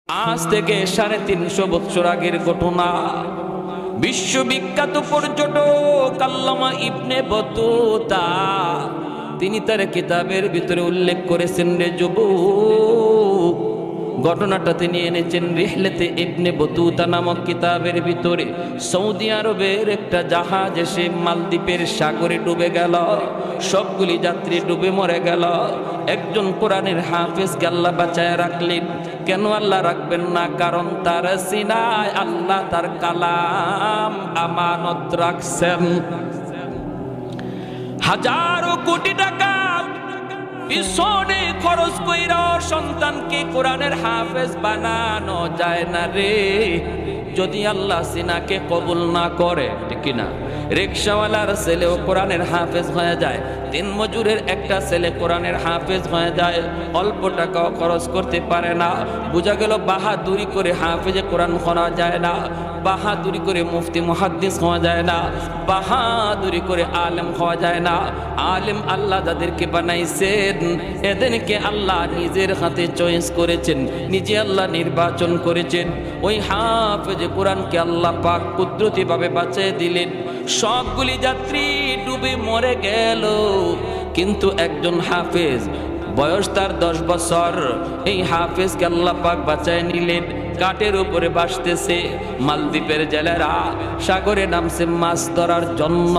আজ থেকে 350 বছর আগের ঘটনা। বিশ্ববিখ্যাত পর্যটক আল্লামা ইবনে বতুতা তিনি তার কিতাবের ভিতরে উল্লেখ করেছেন, রে যুবক, ঘটনাটা তিনি এনেছেন রিহলাতে ইবনে বতুতা নামক কিতাবের ভিতরে। সৌদি আরবের একটা জাহাজ এসে মালদ্বীপের সাগরে ডুবে গেল, সবগুলি যাত্রী ডুবে মরে গেল। একজন কোরআনের হাফেজকে আল্লাহ বাঁচায় রাখলেন। কেন আল্লাহ রাখবেন না? কারণ তার সিনায় আল্লাহ তার কালাম আমানত রাখছেন। হাজারো কোটি টাকা পিছনে খরচ কইরা সন্তানকে কোরআনের হাফেজ বানানো যায় না রে, যদি আল্লাহ সিনাকে কবুল না করে। ঠিক না? রিকশাওয়ালার ছেলেও কোরআনের হাফেজ হয়ে যায়, দিন মজুরের একটা ছেলে কোরআনের হাফেজ হয়ে যায়, অল্প টাকাও খরচ করতে পারে না। বোঝা গেল বাহাদুরি করে হাফেজে কোরআন করা যায় না, বাহাদুরি করে মুফতি মুহাদ্দিস হওয়া যায় না, বাহাদুরি করে আলেম হওয়া যায় না। আলেম আল্লাহ যাদেরকে বানাইছেন এদেরকে আল্লাহ নিজের হাতে চয়েস করেছেন, নিজে আল্লাহ নির্বাচন করেছেন। ওই হাফেজে কোরআনকে আল্লাহ পাক কুদরতিভাবে বাঁচিয়ে দিলেন। সবগুলি যাত্রী ডুবে মরে গেল, কিন্তু একজন হাফেজ, বয়স তার 10 বছর, এই হাফেজকে আল্লাহ পাক বাঁচায় নিলেন। কাঠের উপরে ভাসতেছে, মালদ্বীপের জেলেরা সাগরে নামছে মাছ ধরার জন্য।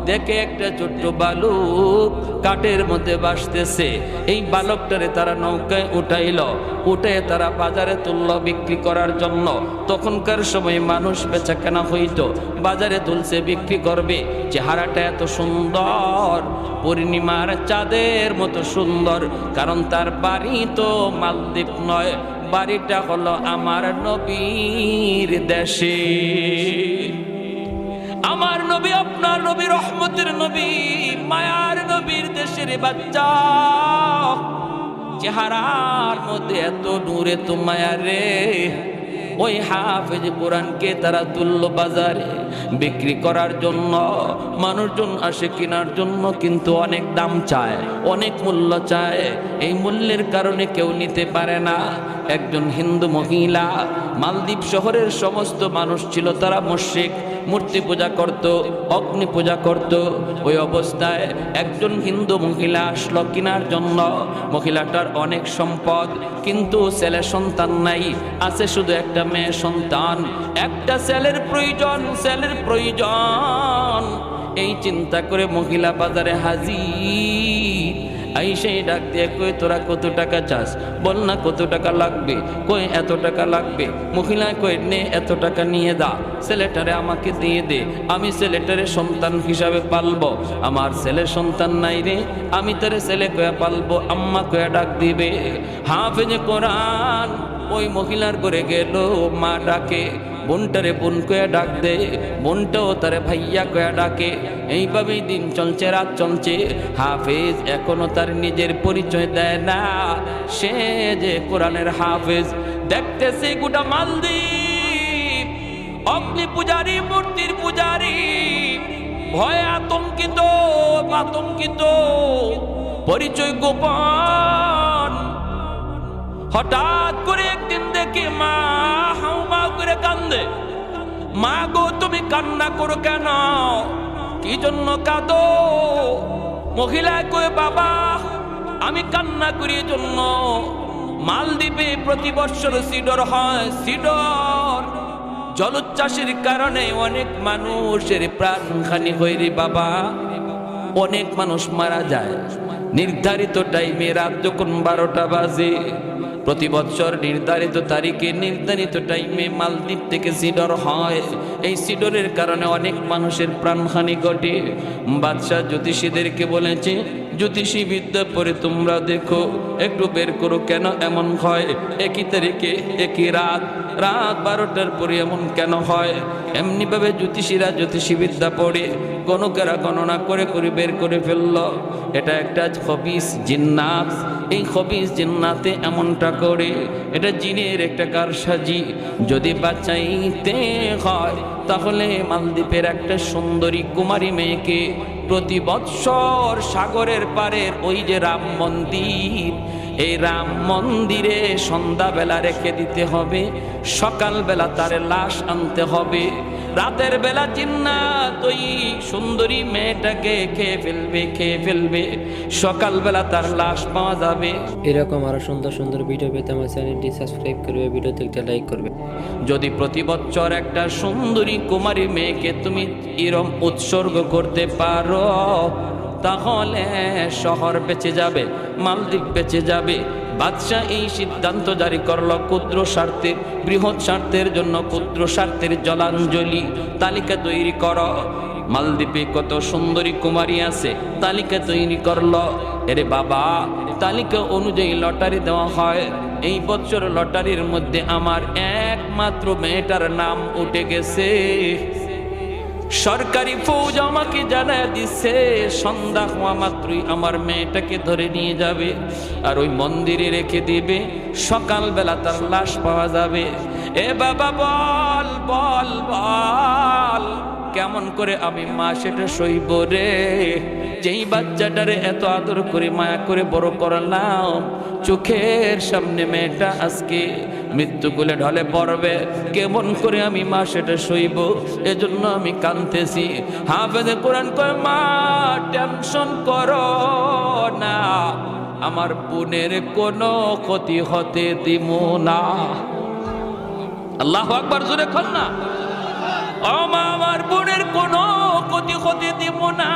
দেখে একটা ছোট্ট বালক কাঠের মধ্যে ভাসতেছে, এই বালকটারে তারা নৌকায় উঠে তারা বাজারে তুলল বিক্রি করার জন্য। তখনকার সময় মানুষ বেচা কেনা হইতো, বাজারে তুলছে বিক্রি করবে। চেহারাটা এত সুন্দর, পূর্ণিমার চাঁদের মতো সুন্দর, কারণ তার বাড়ি তো মালদ্বীপ নয়, বাড়িটা হলো আমার নবীর দেশে। আমার নবী, আপনার নবী, রহমতের নবী, মায়ার নবীর দেশের বাচ্চা। চেহারার মধ্যে এত নূর, এত মায়া রে। ওই হাফেজ কোরআনকে তারা তুলল বাজারে বিক্রি করার জন্য। মানুষজন আসে কেনার জন্য, কিন্তু অনেক দাম চায়, অনেক মূল্য চায়। এই মূল্যের কারণে কেউ নিতে পারে না। একজন হিন্দু মহিলা, মালদ্বীপ শহরের সমস্ত মানুষ ছিল তারা মুশরিক, মূর্তি পূজা করত, অগ্নি পূজা করত। ওই অবস্থায় একজন হিন্দু মহিলা আসলো কেনার জন্য। মহিলাটার অনেক সম্পদ, কিন্তু ছেলে সন্তান নাই, আছে শুধু একটা মেয়ে সন্তান। একটা ছেলের প্রয়োজন। এই চিন্তা করে মহিলা বাজারে হাজির। সেই ডাক দিয়ে কই, তোরা কত টাকা চাস? বল না কত টাকা লাগবে। কই এত টাকা লাগবে। মহিলা কই, নে এত টাকা নিয়ে দা, ছেলেটারে আমাকে দিয়ে দে, আমি ছেলেটারে সন্তান হিসাবে পালবো। আমার ছেলে সন্তান নাই রে, আমি তারে ছেলে কয়া পালবো। আম্মা কয়া ডাক দিবে। হাফেজে কোরআন ওই মহিলার করে গেল, মা ডাকে, বোনটারে বোন কয়া ডাক দে, বোনটাও তারে ভাইয়া কয়া ডাকে। এইভাবেই দিন চলছে, রাত চলছে। হাফেজ এখনো তার নিজের পরিচয় দেয় না, সে যে কোরআনের হাফেজ। দেখতেছে গোটা মালদ্বীপ অগ্নি পূজারী, মূর্তির পূজারী, ভয়ে আতঙ্কিত, পরিচয় গোপন। হঠাৎ করে একদিন দেখি মা হাউমাউ করে কান্দে। মা গো, তুমি কান্না করো কেন? কি জন্য কাঁদো? মহিলা কয়ে, বাবা আমি কান্না করি জন্য, মালদ্বীপে প্রতি বছর সিডর হয়। সিডর জলোচ্ছ্বাসের কারণে অনেক মানুষের প্রাণহানি হয় রে বাবা, অনেক মানুষ মারা যায়। নির্ধারিত টাইমে, রাত যখন 12টা বাজে, প্রতি বছর নির্ধারিত তারিখে, নির্ধারিত টাইমে মালদ্বীপ থেকে সিডর হয়। এই সিডরের কারণে অনেক মানুষের প্রাণহানি ঘটে। বাদশাহ জ্যোতিষীদেরকে বলেছে, জ্যোতিষী বিদ্যা পরে তোমরা দেখো, একটু বের করো কেন এমন হয়। একই তারিখে একই রাত 12টার পরে এমন কেন হয়? এমনিভাবে জ্যোতিষীরা জ্যোতিষী বিদ্যা পড়ে গণকেরা গণনা করে বের করে ফেলল। এটা একটা খবিস জিন্নাত। এই খবিস জিন্নাতে এমনটা করে, এটা জিনের একটা কারসাজি। যদি বাঁচাইতে হয় তাহলে মালদ্বীপের একটা সুন্দরী কুমারী মেয়েকে প্রতি বৎসর সাগরের পারের ওই যে রাম মন্দির, এই রাম মন্দিরে সন্ধ্যাবেলা রেখে দিতে হবে, সকালবেলা তার লাশ আনতে হবে। রাতের বেলা জিন্নাত ওই সুন্দরী মেয়েটাকে খেয়ে ফেলবে, সকালবেলা তার লাশ পাওয়া যাবে। এরকম আরো সুন্দর সুন্দর ভিডিও পেতে আমার চ্যানেলটি সাবস্ক্রাইব করবে, ভিডিওতে একটা লাইক করবে। যদি প্রতি বছর একটা সুন্দরী কুমারী মেয়েকে তুমি এরম উৎসর্গ করতে পারো, তাহলে শহর বেঁচে যাবে, মালদ্বীপ বেঁচে যাবে। বাদশাহ এই সিদ্ধান্ত জারি করলো, ক্ষুদ্র স্বার্থের বৃহৎ স্বার্থের জন্য ক্ষুদ্র স্বার্থের জলাঞ্জলি তালিকা তৈরি করো। মালদ্বীপে কত সুন্দরী কুমারী আছে, তালিকা তৈরি করলো। এরে বাবা, তালিকা অনুযায়ী লটারি দেওয়া হয়। এই বছর লটারির মধ্যে আমার একমাত্র মেয়েটার নাম উঠে গেছে। সরকারি ফৌজ আমাকে জানায় দিচ্ছে, সন্ধ্যা হওয়া মাত্রই আমার মেয়েটাকে ধরে নিয়ে যাবে আর ওই মন্দিরে রেখে দিবে, সকালবেলা তার লাশ পাওয়া যাবে। এ বাবা বল বল বল, কেমন করে আমি মা সেটা সইব রে? যেই বাচ্চাটারে এত আদর করে মায়া করে বড় করলাম, চোখের সামনে মেয়েটা আজকে মৃত্যুকুলে ঢলে পড়বে, কেমন করে আমি মা সেটা সইব? এজন্য আমি কাঁদতেছি। হাফেজে কোরআন কয়, মা টেনশন করো না, আমার বোনের কোনো ক্ষতি হতে দিব না। আল্লাহু আকবার, জোরে কর না। ও মা, আমার বোনের কোনো ক্ষতি হতে দিব না।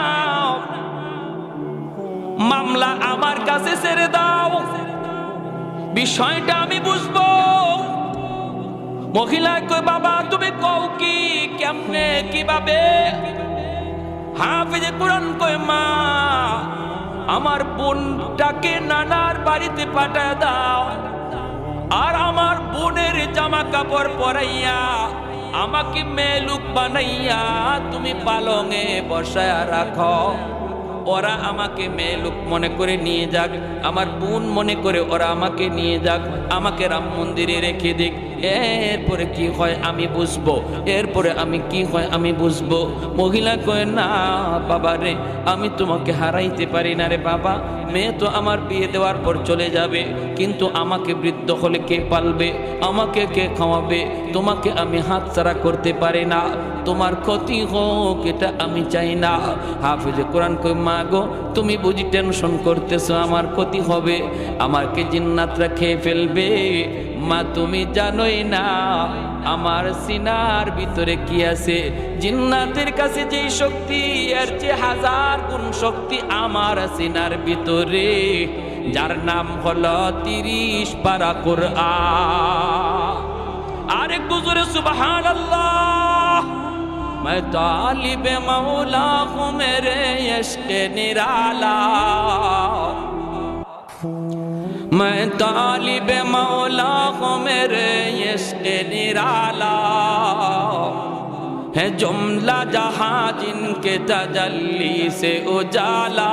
মামলা আমার কাছে ছেড়ে দাও, বিষয়টা আমি বুঝবো। মহিলা কই, বাবা তুমি কও কি, কেমনে, কিভাবে? হাফেজে কোরআন কই, মা আমার বোনটাকে নানার বাড়িতে পাঠায় দাও, আর আমার বোনের জামা কাপড় পরাইয়া আমাকে মেলুক বানাইয়া তুমি পালঙে বসায়া রাখো। ওরা আমাকে মেলুক মনে করে নিয়ে যাক, আমার বোন মনে করে ওরা আমাকে নিয়ে যাক, আমাকে রাম মন্দিরে রেখে দিক। এরপরে কি হয় আমি বুঝবো, এরপরে আমি কি হয় আমি বুঝবো। মহিলা কয়, না বাবা রে, আমি তোমাকে হারাইতে পারি না রে বাবা। মেয়ে তো আমার বিয়ে দেওয়ার পর চলে যাবে, কিন্তু আমাকে বৃদ্ধ হলে কে পালবে, আমাকে কে খাওয়াবে? তোমাকে আমি হাতছাড়া করতে পারি না, তোমার ক্ষতি হোক এটা আমি চাই না। হাফেজে কোরআন কই, মা গো তুমি বুঝি টেনশন করতেছো আমার ক্ষতি হবে, আমাকে জিন্নাতরা খেয়ে ফেলবে। মা তুমি জানোই না আমার সিনার ভিতরে কি আছে। জিন্নাতের কাছে যেই শক্তি, এর চেয়ে 1000 গুণ শক্তি আমার সিনার ভিতরে, যার নাম হলো 30 পারা কুরআন। আরে গুজরে সুবহানাল্লাহ। मैं तालिब मौला हूँ मेरे इश्क़ निराला, मैं तालिब मौला हूँ मेरे इश्क़ निराला, है जुमला जहाँ जिनके तजल्ली से उजाला,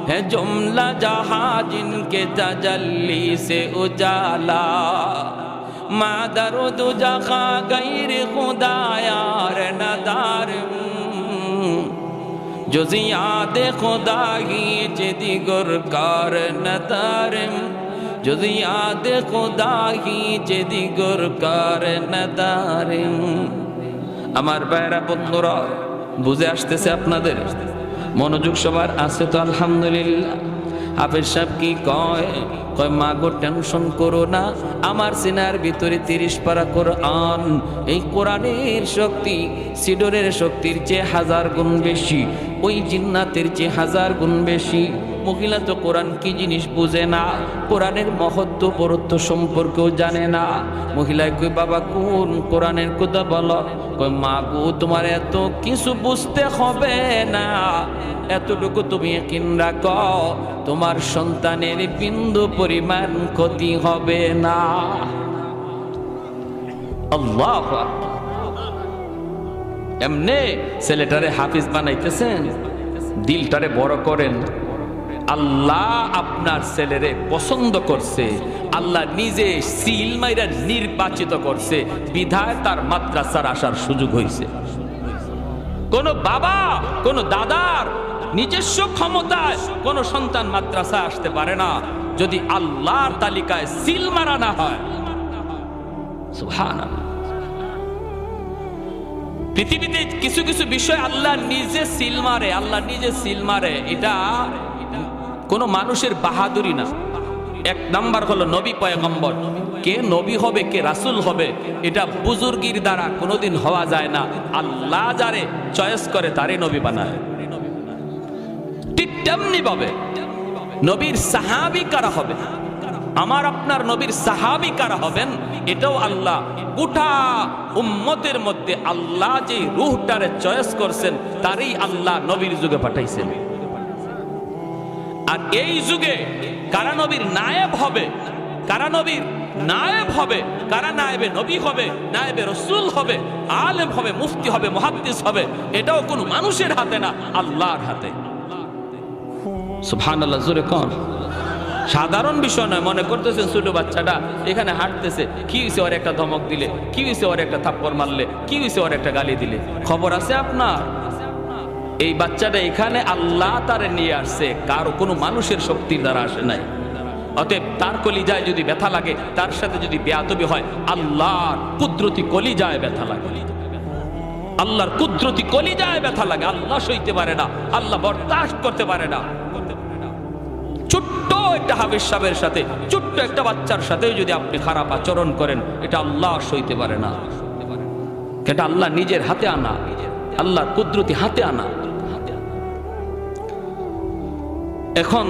है जुमला जहाँ जिनके तजल्ली से उजाला। मादरुद जखा गैर खुदा यार नदार, जुज़ियात खुदा ही दिगर कार नदारम, जुज़ियात खुदा ही दिगर कार नदारम। আমার ভাইরা বন্ধুরা, বুঝে আসতেছে আপনাদের? মনোযোগ সবার আছে তো? আলহামদুলিল্লাহ। হাফেজ সাহেব কি কয়? কয়, মা গো টেনশন করো না, আমার সিনার ভিতরে 30 পারা কোরআন। এই কোরআনের শক্তি সিডরের শক্তির চেয়ে 1000 গুণ বেশি, ওই জিন্নাতের চেয়ে 1000 গুণ বেশি। মহিলা তো কোরআন কি জিনিস বুঝে না, কোরআনের মহত্ব বরত্ব সম্পর্কেও জানে না। মহিলায় কই, বাবা কোন কোরআনের কথা বলো? কই, মা গো তোমার এত কিছু বুঝতে হবে না, এতটুকু তুমি ইয়াকিন রাখো, তোমার সন্তানের বিন্দু পরিমাণ ক্ষতি হবে না। আল্লাহু আকবার। এমনে ছেলেটারে হাফিজ বানাইতেছেন, দিলটারে বড় করেন। আল্লাহ আপনার ছেলেরে পছন্দ করছে, আল্লাহ নিজে সিল মাইরা নির্বাচিত করছে, বিধায় তার মাদ্রাসার আসার সুযোগ হয়েছে। কোন বাবা কোন দাদার নিজস্ব ক্ষমতায় কোন সন্তান মাদ্রাসা আসতে পারে না। যদি আল্লাহর তালিকায় সিল মারা না হয়। সুবহানাল্লাহ। পৃথিবীতে কিছু কিছু বিষয় আল্লাহ নিজে সিল মারে, আল্লাহ নিজে সিল মারে। এটা কোনো মানুষের বাহাদুরি না। এক নাম্বার হলো নবী পয়গম্বর। কে নবী হবে, কে রাসূল হবে, এটা বুজুর্গির দ্বারা কোনোদিন হওয়া যায় না। আল্লাহ যারে চয়েস করে তারে নবী বানায়। ঠিক তেমনি ভাবে নবীর সাহাবী কারা হবে, আমার আপনার নবীর সাহাবী কারা হবেন, এটাও আল্লাহ গোটা উম্মতের মধ্যে আল্লাহ যে রূহটারে চয়েস করছেন তারই আল্লাহ নবীর যুগে পাঠাইছেন। আর এই যুগে কারা নবীর নায়েব হবে, কারা নবীর নায়েব হবে, কারা নায়েবে নবী হবে, নায়েবে রাসূল হবে, আলেম হবে, মুফতি হবে, মুহাদ্দিস হবে, এটাও কোনো মানুষের হাতে না, আল্লাহর হাতে। সুবহানাল্লাহ, জোরে কোন। সাধারণ বিষয় নয়। মনে করতেছেন ছোট বাচ্চাটা এখানে হাঁটতেছে, কি হয়েছে ওর একটা ধমক দিলে, কি হয়েছে ওর একটা থাপ্পড় মারলে, কি হয়েছে ওর একটা গালি দিলে, খবর আছে আপনার? এই বাচ্চাটা এখানে আল্লাহ তারে নিয়ে আসছে, কারো কোনো মানুষের শক্তির দ্বারা আসে নাই। অতএব তার কলিজায় যদি ব্যথা লাগে, তার সাথে যদি বেয়াদবি হয়, আল্লাহর কুদরতি কলিজায় ব্যথা লাগে, আল্লাহর কুদরতি কলিজায় ব্যথা লাগে। আল্লাহ সইতে পারে না, আল্লাহ বরদাস্ত করতে পারে না। ছোট্ট একটা হাফেজ সাহেবের সাথে, ছোট্ট একটা বাচ্চার সাথে যদি আপনি খারাপ আচরণ করেন, এটা আল্লাহ সইতে পারে না। এটা আল্লাহ নিজের হাতে আনা, আল্লাহর কুদরতি হাতে আনা। এখন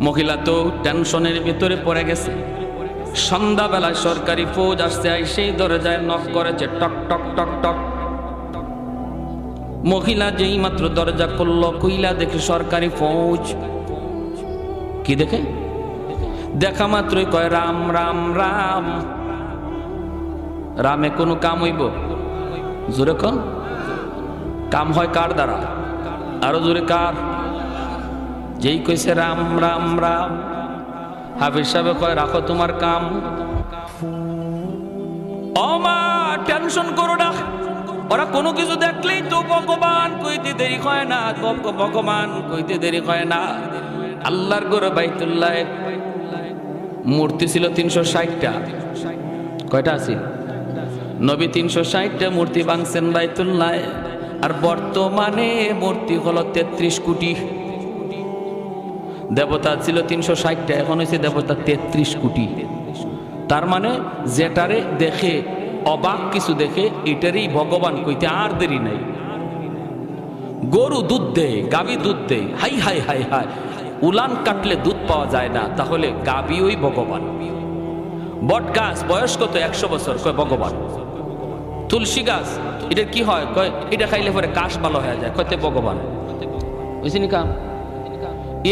মহিলা তো টেনশনের ভিতরে পড়ে গেছে। সন্ধ্যাবেলায় সরকারি ফৌজ আসছে, সেই দরজায় নক করেছে, টক টক টক টক। মহিলা যেই মাত্র দরজা খুলল, কইলা দেখে সরকারি ফৌজ। কি দেখে? দেখা মাত্রই কয় রাম রাম রাম। রামে কোনো কাম হইব? জোরে কোন। কাম হয় কার দ্বারা? আরো জোরে কার? যেই কইছে রাম রাম রাম, হাফিজ সাহেব কয় রাখো তোমার কাম। ও মা, টেনশন করো না, ওরা কোনো কিছু দেখলেই তো ভগবান কইতে দেরি হয় না, ভগবান কইতে দেরি হয় না। আল্লাহর ঘর বাইতুল্লাহ মূর্তি ছিল 360টা। কয়টা আছে? নবী 360টা মূর্তি ভাঙছেন বাইতুল্লাহ। আর বর্তমানে মূর্তি হলো 33 কোটি। দেবতা ছিল 360টা, এখন হয়েছে দেবতা 33 কোটি। তার মানে যেটারে দেখে অবাক কিছু দেখে, এটারই ভগবান কইতে আর দেরি নাই। গরু দুধ দেয়, গাভী দুধ দেয়, হাই হাই হাই হাই, উলান কাটলে দুধ পাওয়া যায় না, তাহলে গাভী ওই ভগবান। বট গাছ বয়স কত? 100 বছর, কয় ভগবান। তুলসী গাছ, এটা কি হয়? কয় এটা খাইলে পরে কাশ ভালো হয়ে যায়, কয়তে ভগবান। বুঝছিনি কাম?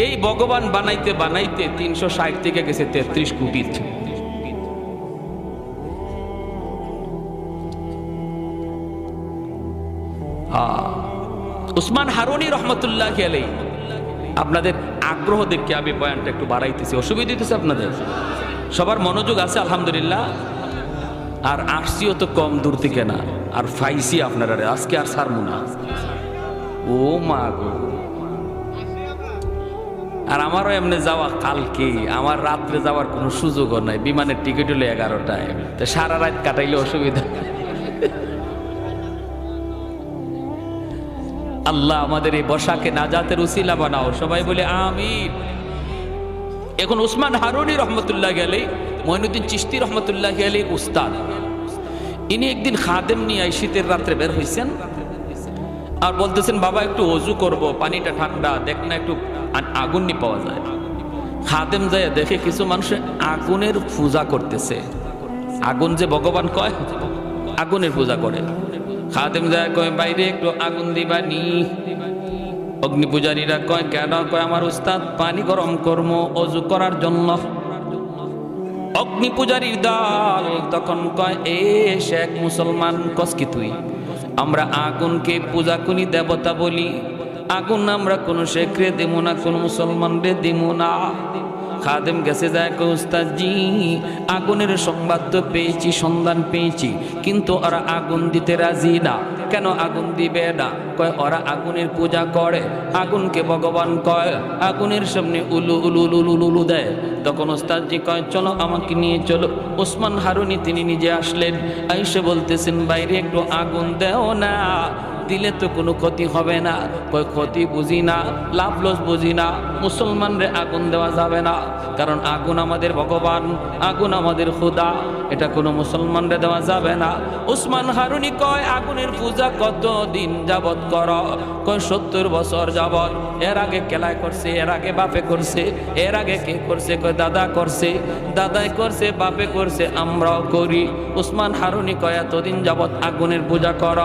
এই ভগবান বানাইতে বানাইতে 360 থেকে গেছে 33 কোটি। উসমান হারুনি রহমতুল্লাহ আলাইহি, আপনাদের আগ্রহ দেখে আমি বয়ানটা একটু বাড়াইতেছি, অসুবিধা দিতেছে আপনাদের? সবার মনোযোগ আছে আলহামদুলিল্লাহ। আর আসছিও তো কম দূর থেকে না, আর ফাইসি আপনারা আজকে আর সারমু না। ও মা গো, আর আমারও এমনি যাওয়া কালকে, আমার রাত্রে যাওয়ার কোনো সুযোগও নাই, বিমানের টিকিট হলো 11টায়, তো সারা রাত কাটাইলে অসুবিধা। আল্লাহ আমাদের এই বসাকে নাজাতের উসিলা বানাও, সবাই বলে আমিন। এখন উসমান হারুনি রহমতুল্লাহ আলাইহি, মঈনুদ্দিন চিশতি রহমতুল্লাহ আলাইহির উস্তাদ, ইনি একদিন খাদেম নিয়ে শীতের রাত্রে বের হয়েছেন, আর বলতেছেন বাবা একটু ওযু করব, পানিটা ঠান্ডা, দেখ না একটু আগুন নি পাওয়া যায়। খাদেম যায় দেখে কিছু মানুষ আগুনের পূজা করতেছে। আগুন যে ভগবান কয়, আগুনের পূজা করে। খাদেম যায় কয় বাইরে একটু আগুন দিবা নি। অগ্নি পূজারীরা কয় কেন? কয় আমার উস্তাদ পানি গরম কর্ম ওযু করার জন্য। অগ্নি পূজারীর দল তখন কয় এ শেখ মুসলমান, কস কি তুই? আমরা আগুনকে পূজা করি, দেবতা বলি। আগুন আমরা কোনো শেখরে দিব না, কোনো মুসলমান রে দিব না। খাদেম গেছে যায় কয় উস্তাদজি আগুনের সংবাদ তো পেয়েছি, সন্ধান পেয়েছি, কিন্তু ওরা আগুন দিতে রাজি না। কেন আগুন দিবে না? কয় ওরা আগুনের পূজা করে, আগুনকে ভগবান কয়, আগুনের সামনে উলু উলু উলু উলু উলু দেয়। তখন ওস্তাদজি কয় চলো আমাকে নিয়ে চলো। ওসমান হারুনি তিনি নিজে আসলেন, আইসে বলতেছেন বাইরে একটু আগুন দেও না, দিলে তো কোনো ক্ষতি হবে না। কয় ক্ষতি বুঝি না, লাভ লস বুঝি না, মুসলমানরে আগুন দেওয়া যাবে না, কারণ আগুন আমাদের ভগবান, আগুন আমাদের খোদা, এটা কোনো মুসলমানরে দেওয়া যাবে না। ওসমান হারুনি কয় আগুনের পূজা কত দিন যাবত কর? কয় 70 বছর যাবত। এর আগে কেলায় করছে, এর আগে বাপে করছে, এর আগে কে করছে? কয় দাদা করছে, দাদাই করছে, বাপে করছে, আমরাও করি। ওসমান হারুনি কয় এতদিন যাবত আগুনের পূজা কর,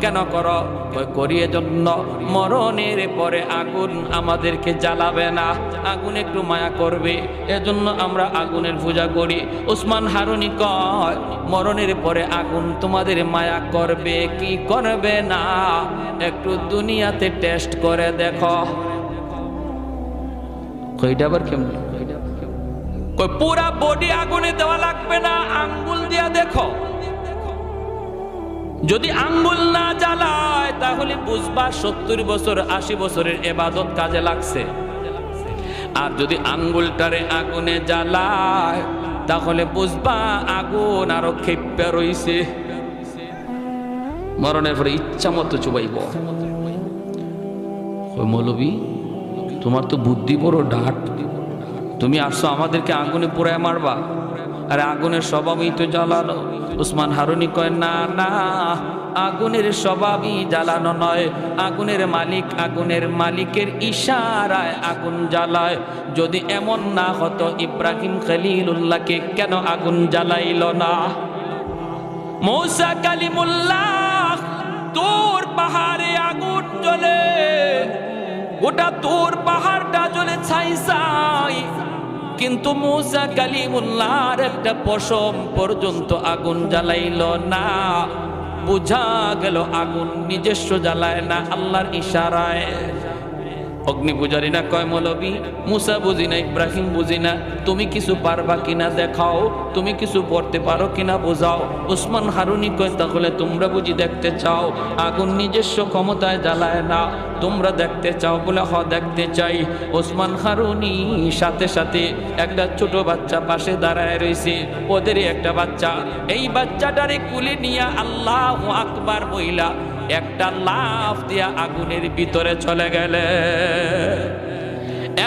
কেন কর? কয় করি এজন্য মরণের পরে আগুন আমাদেরকে জ্বালাবে না, আগুন একটু মায়া করবে, এজন্য আমরা আগুনের পূজা করি। ওসমান হারুনি কয় মরণের পরে আগুন তোমাদের মায়া করবে কি করবে না একটু দুনিয়াতে টেস্ট করে দেখো। কইটা আবার কেমন? কই পুরা বডি আগুনে দেওয়া লাগবে না, আঙ্গুল দিয়া দেখো। যদি আঙ্গুল না জ্বালায় তাহলে বুঝবা 70 বছর 80 বছরের ইবাদত কাজে লাগছে। আর যদি আঙ্গুলটারে আগুনে জ্বালায় তাহলে বুঝবা আগুন আরো ক্ষেপে রইছে, মরণের পরে ইচ্ছা মতো চুবাইব। ওই মৌলবী তোমার তো বুদ্ধি বড় ডাট, তুমি আসছো আমাদেরকে আগুনে পুরায় মারবা, আরে আগুনের স্বভাবই তো জ্বালানো। ওসমান হারুনি কয় না না, আগুনের স্বভাবই জ্বালানো নয়, আগুনের মালিক, আগুনের মালিকের ইশারায় আগুন জ্বালায়। যদি এমন না হতো ইব্রাহিম খলিলুল্লাহকে কেন আগুন জ্বালাইল না? মূসা কালিমুল্লাহ তোর পাহাড়ে আগুন জ্বলে, গোটা তোর পাহাড়টা জ্বলে ছাই ছাই, কিন্তু মূসা কালিমুল্লাহর একটা পশম পর্যন্ত আগুন জ্বালাইল না। বুঝা গেল আগুন নিজস্ব জ্বালায় না, আল্লাহর ইশারায়। অগ্নি পূজারীরা কয় মৌলবী মূসা বুঝি না, ইব্রাহিম বুঝি না, তুমি কিছু পারবা কিনা দেখাও, তুমি কিছু পড়তে পারো কিনা বোঝাও। ওসমান হারুনি কয় তাহলে তোমরা বুঝি দেখতে চাও আগুন নিজস্ব ক্ষমতায় জ্বালায় না, তোমরা দেখতে চাও? বলে হ দেখতে চাই। ওসমান হারুনি সাথে সাথে একটা ছোট বাচ্চা পাশে দাঁড়ায় রয়েছে, ওদেরই একটা বাচ্চা, এই বাচ্চাটারে কুলে নিয়ে আল্লাহু আকবার বইলা একটা লাফ দিয়া আগুনের ভিতরে চলে গেলে।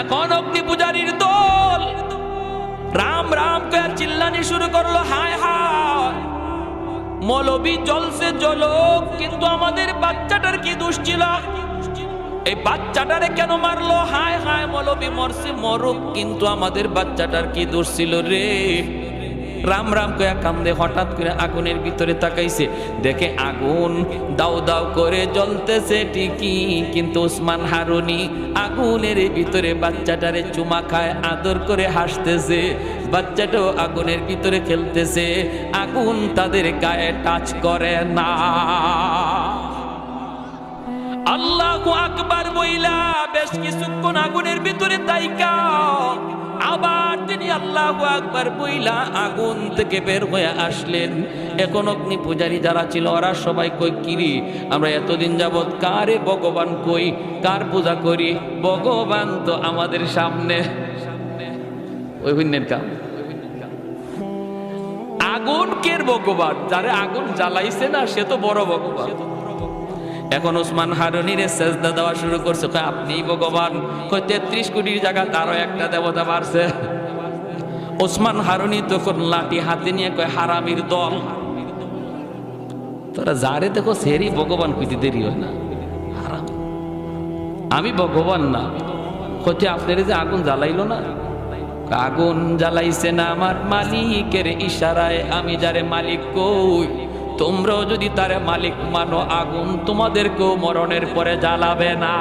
এখন অগ্নি পূজারীর দল রাম রাম করে চিল্লানি শুরু করলো, হায় হায় মৌলবী জ্বলছে জ্বলুক, কিন্তু আমাদের বাচ্চাটার কি দোষ ছিল? এই বাচ্চাটারে কেন মারলো? হায় হায় মৌলবী মরছে মরুক, কিন্তু আমাদের বাচ্চাটার কি দোষ ছিল রে? রাম রাম কয়া কান্দে। হঠাৎ করে আগুনের ভিতরে তাকাইছে, দেখে আগুন দাউ দাউ করে জ্বলতেছে ঠিকই, কিন্তু ওসমান হারুনি আগুনের ভিতরে বাচ্চাটারে চুমা খায়, আদর করে হাসতেছে, বাচ্চাটাও আগুনের ভিতরে খেলতেছে, আগুন তাদের গায়ে টাচ করে না। আল্লাহু আকবার বইলা বেশ কিছুক্ষণ আগুনের ভিতরে তাইকা আবার তিনি আল্লাহু আকবার বইলা আগুন থেকে বের হয়ে আসলেন। এখন অগ্নি পূজারী যারা ছিল ওরা সবাই কই কিরি আমরা এতদিন যাবৎ কারে ভগবান কই, কার পূজা করি? ভগবান তো আমাদের সামনে। ওই ভিন্নের কাম আগুন কের ভগবান? যারে আগুন জ্বালাইছে না সে তো বড় ভগবান। এখন ওসমান হারুনির সেজদা দেওয়া শুরু করছে, কয় আপনিই ভগবান। কয় 33 কোটির জায়গা তারও একটা দেবতা বাড়ছে। ওসমান হারুনি তখন লাঠি হাতে নিয়ে কয় হারামির দল, তোরা যারে দেখো সেরই ভগবান কইতে দেরি হয় না, হারাম। আমি ভগবান না। কইতে আপনার যে আগুন জ্বালাইলো না? আগুন জ্বালাইছে না আমার মালিকের ইশারায়, আমি যারে মালিক কই তোমরাও যদি তারে মালিক মানো আগুন তোমাদেরকেও মরণের পরে জ্বালাবে না।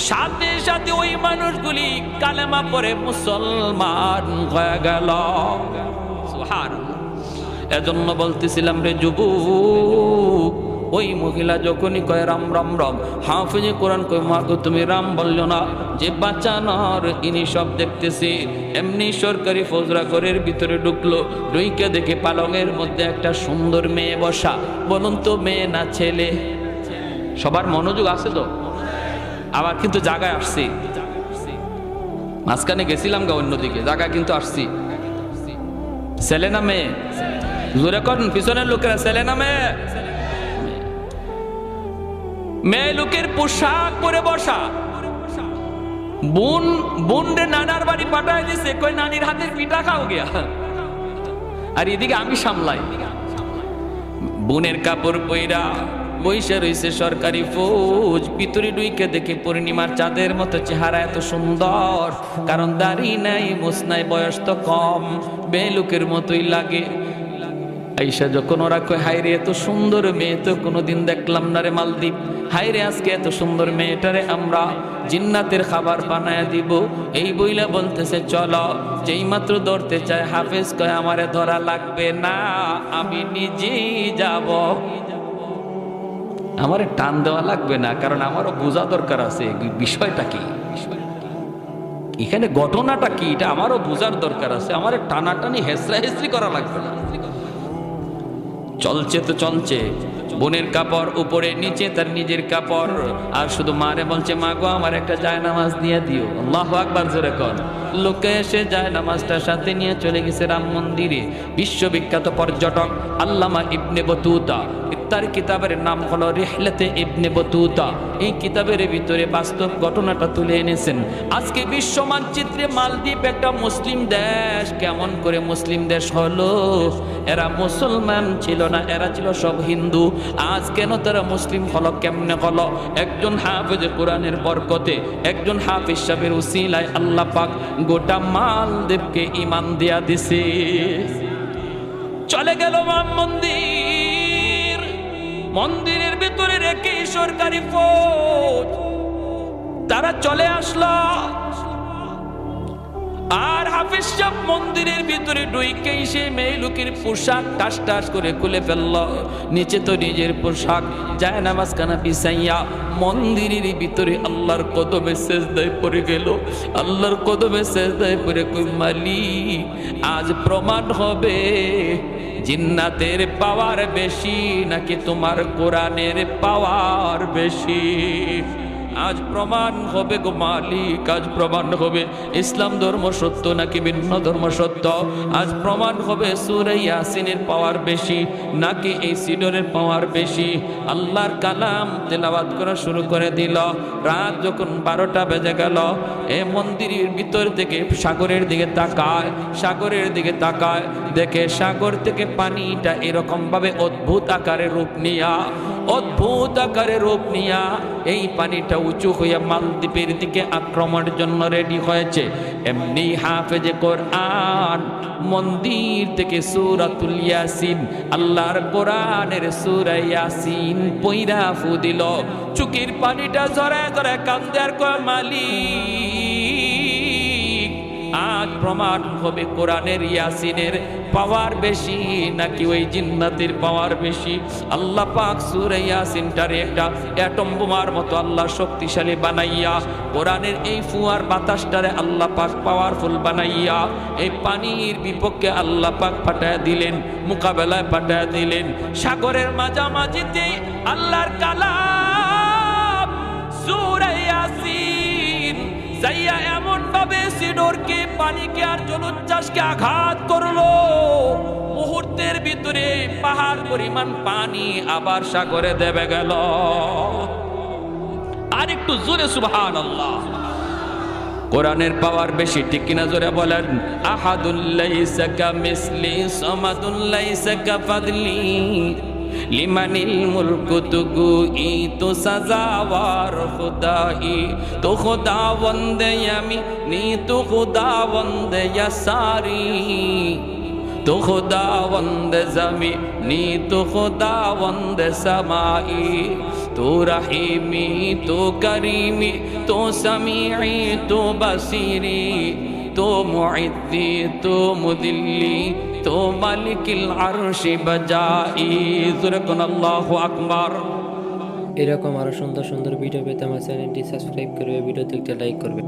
সাথে সাথে ওই মানুষগুলি কালেমা পড়ে মুসলমান হয়ে গেল। সুবহানাল্লাহ। এজন্য বলতেছিলাম রে যুবক, ওই মহিলা যখনই কয় রাম রাম রাম, হাফেজে কোরআন কয় মা গো তুমি রাম বললো না, যে বাঁচানোর ইনি সব দেখতেছি। এমনি সরকারি ফজরা ঘরের ভিতরে ঢুকলো, ঢুইকে দেখে পালঙের মধ্যে একটা সুন্দর মেয়ে বসা। বলুন তো মেয়ে না ছেলে? সবার মনোযোগ আছে তো? আবার কিন্তু জায়গায় আসছি, মাঝখানে গেছিলাম গা অন্যদিকে, জায়গায় কিন্তু আসছি। ছেলে না মেয়ে? জোরে করেন পিছনের লোকেরা, ছেলে না মেয়ে? মেয়ে লোকের পোশাক পরে বসা। বোন রে নানার বাড়ি পাঠায় দিছে, কই নানির হাতের পিঠা খাও গিয়া। আর এদিকে আমি সামলাই। বোনের কাপড় পইরা বইসে রইছে সরকারি ফৌজ। ভিতরে ডুইকে দেখে পূর্ণিমার চাঁদের মতো চেহারা, এত সুন্দর, কারণ দাড়ি নাই, মুছ নাই, বয়স তো কম, বেলুকের মতোই লাগে। আইসা যখন ওরা কয় হাইরে এত সুন্দর মেয়ে তো কোনোদিন দেখলাম না রে মালদ্বীপ, হাইরে আজকে এত সুন্দর মেয়েটারে আমরা জিন্নাতের খাবার বানায় দিব, এই বইলা বলতেছে চলো। যেই মাত্র ধরতে চায় হাফেজ কয় আমারে ধরা লাগবে না, আমি নিজেই যাব। আমারে টান দেওয়া লাগবে না, কারণ আমারও বোঝা দরকার আছে বিষয়টা কি, এখানে ঘটনাটা কি, এটা আমারও বোঝার দরকার আছে। আমারে টানাটানি হেসরা হেসরি করা লাগবে না। চলছে তো চলছে, বোনের কাপড় উপরে নিচে তার নিজের কাপড়, আর শুধু মারে বলছে মা গো আমার একটা জায়নামাজ দিয়ে দিও। আল্লাহু আকবার জোরে কর। লোকে এসে জায়নামাজটা সাথে নিয়ে চলে গেছে রাম মন্দিরে। বিশ্ববিখ্যাত পর্যটক আল্লামা ইবনে বতুতা, তার কিতাবের নাম হলো রিহলাতে ইবনে বতুতা। এই কিতাবের ভিতরে বাস্তব ঘটনাটা তুলে এনেছেন। আজকে বিশ্ব মানচিত্রে মালদ্বীপ একটা মুসলিম দেশ। কেমন করে মুসলিম দেশ হলো? এরা মুসলমান ছিল না, এরা ছিল সব হিন্দু। আজ কেন তারা মুসলিম হলো, কেমনে হলো? একজন হাফেজ কোরআনের বরকতে, একজন হাফেজ সাহেবের উসিলায় আল্লাহ পাক গোটা মালদ্বীপকে ঈমান দিয়া দিছে। চলে গেল রাম মন্দির, মন্দিরের ভিতরে রেখে সরকারি ফৌজ তারা চলে আসলো। আর হাফেজ সাহেব মন্দিরের ভিতরে ঢুকে সে মেয়ে লোকের পোশাক টাস টাস করে খুলে ফেলল। নিচে তো নিজের পোশাক, যায় নামাজ খানা বিছাইয়া মন্দিরের ভিতরে আল্লাহর কদমে সেজদায় পড়ে গেল। আল্লাহর কদমে সেজদায় পড়ে কই মালিক আজ প্রমাণ হবে জিন্নাতের পাওয়ার বেশি নাকি তোমার কোরআনের পাওয়ার বেশি। আজ প্রমাণ হবে গো মালিক, আজ প্রমাণ হবে ইসলাম ধর্ম সত্য নাকি ভিন্ন ধর্ম সত্য। আজ প্রমাণ হবে সূরা ইয়াসিনের পাওয়ার বেশি নাকি এই সিডরের পাওয়ার বেশি। আল্লাহর কালাম তেলাওয়াত করা শুরু করে দিল। রাত যখন 12টা বেজে গেল, এ মন্দিরের ভিতর থেকে সাগরের দিকে তাকায়, সাগরের দিকে তাকায়, দেখে সাগর থেকে পানিটা এরকম ভাবে অদ্ভুত আকারে রূপ নিয়া, অদ্ভুত আকারে রূপ নিয়া এই পানিটা উঁচু হইয়া মালদ্বীপের দিকে আক্রমণের জন্য রেডি হয়েছে। এমনি হাফেজে কোরআন মন্দির থেকে সূরাতুল ইয়াসিন, আল্লাহর কোরআনের সূরা ইয়াসিন পইরা ফু দিল। চোখের পানিটা ঝরায় ঝরায় কান্দে আর কয় মালিক আজ প্রমাণ হবে কোরআনের ইয়াসিনের পাওয়ার বেশি নাকি ওই জিন্নাতের পাওয়ার বেশি। আল্লাহ পাক সূরা ইয়াসিনটারে একটা অ্যাটম বোমার মতো আল্লাহ শক্তিশালী বানাইয়া, কোরআনের এই ফুয়ার বাতাসটারে আল্লাহ পাক পাওয়ারফুল বানাইয়া এই পানির বিপক্ষে আল্লাহ পাক পাঠায় দিলেন, মোকাবেলায় পাঠায় দিলেন। সাগরের মাঝামাঝিতে আল্লাহর কালাম সূরা ইয়াসিন যাইয়া এমন ভাবে সিডরকে, পানিকে আর জলোচ্ছ্বাসকে আঘাত করলো, মুহূর্তের ভিতরে পাহাড় পরিমাণ পানি আবার সাগরে দেবে গেল। আর একটু জোরে সুবহানাল্লাহ। কোরআনের পাওয়ার বেশি, ঠিক কিনা জোরে বলেন। আহাদুল লাইসা কামিসলি সামাদুল লাইসা কাফাদলি লিমানিল মুলকু তুগুই তো সাজাওয়ার খুদাই তো খুদাবন্দে আমি নি তো খুদাবন্দে ইয়াসারি তো খুদাবন্দে জামি নি তো খুদাবন্দে সামাই তো রাহিমি তো করিমি তো সামিঈ তো বাসিরি তো মুইদ্দি তো মুদিল্লি তো মালিকিল আরশি বাজাই। জোরে কোন আল্লাহু আকবার। এরকম আরো সুন্দর সুন্দর ভিডিও পেতে আমার চ্যানেলটি সাবস্ক্রাইব করবে, ভিডিওতে একটা লাইক করবে।